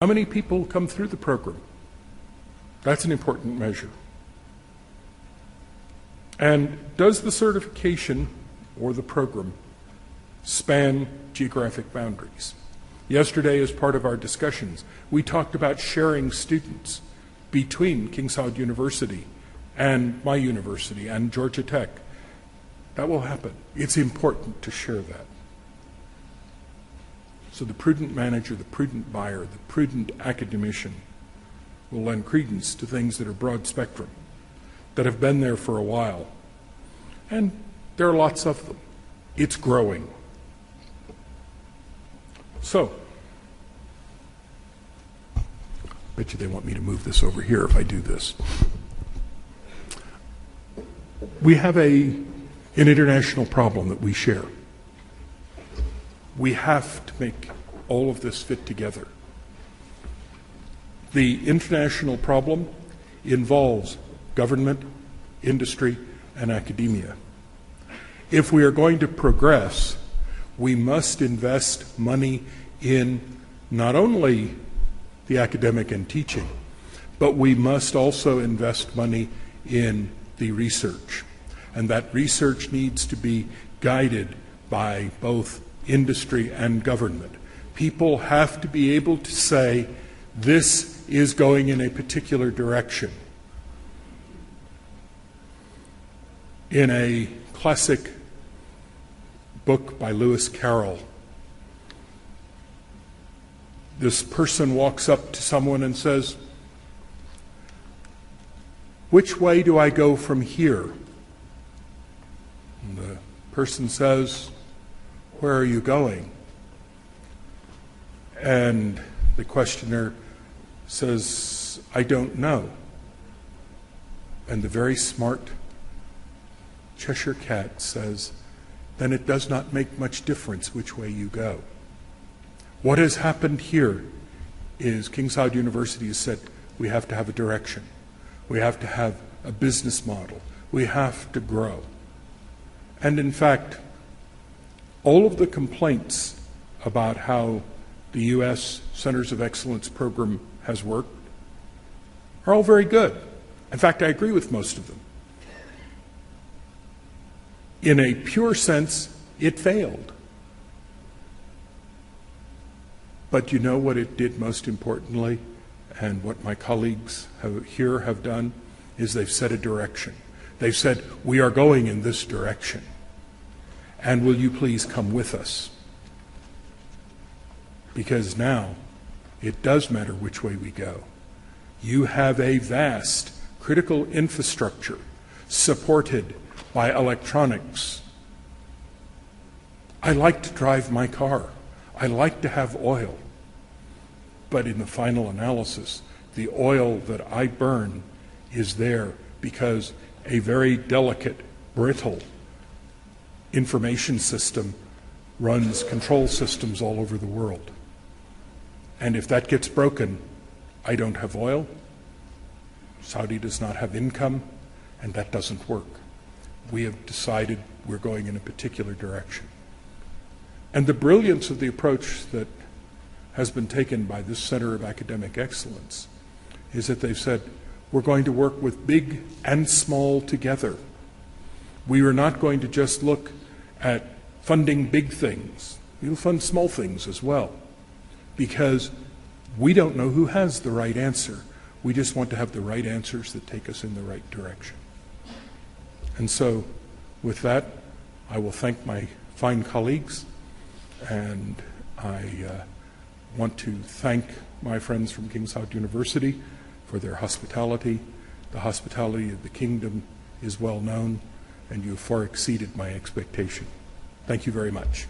How many people come through the program? That's an important measure. And does the certification or the program span geographic boundaries? Yesterday, as part of our discussions, we talked about sharing students between King Saud University and my university and Georgia Tech. That will happen. It's important to share that. So the prudent manager, the prudent buyer, the prudent academician will lend credence to things that are broad spectrum, that have been there for a while. And there are lots of them. It's growing. So, I bet you they want me to move this over here if I do this. We have an international problem that we share. We have to make all of this fit together. The international problem involves government, industry, and academia. If we are going to progress, we must invest money in not only the academic and teaching, but we must also invest money in the research. And that research needs to be guided by both industry and government. People have to be able to say, this is going in a particular direction. In a classic book by Lewis Carroll, this person walks up to someone and says, "Which way do I go from here?" And the person says, "Where are you going?" And the questioner says, "I don't know." And the very smart Cheshire Cat says, "Then it does not make much difference which way you go." What has happened here is King Saud University has said, we have to have a direction. We have to have a business model. We have to grow. And in fact, all of the complaints about how the U.S. Centers of Excellence program has worked are all very good. In fact, I agree with most of them. In a pure sense, it failed. But you know what it did most importantly, and what my colleagues here have done, is they've set a direction. They've said, we are going in this direction. And will you please come with us? Because now it does matter which way we go. You have a vast critical infrastructure supported by electronics. I like to drive my car. I like to have oil. But in the final analysis, the oil that I burn is there because a very delicate, brittle information system runs control systems all over the world. And if that gets broken, I don't have oil, Saudi does not have income, and that doesn't work. We have decided we're going in a particular direction. And the brilliance of the approach that has been taken by this Center of Academic Excellence is that they've said, we're going to work with big and small together. We are not going to just look at funding big things. We'll fund small things as well, because we don't know who has the right answer. We just want to have the right answers that take us in the right direction. And so, with that, I will thank my fine colleagues, and I want to thank my friends from King Saud University for their hospitality. The hospitality of the kingdom is well known, and you have far exceeded my expectation. Thank you very much.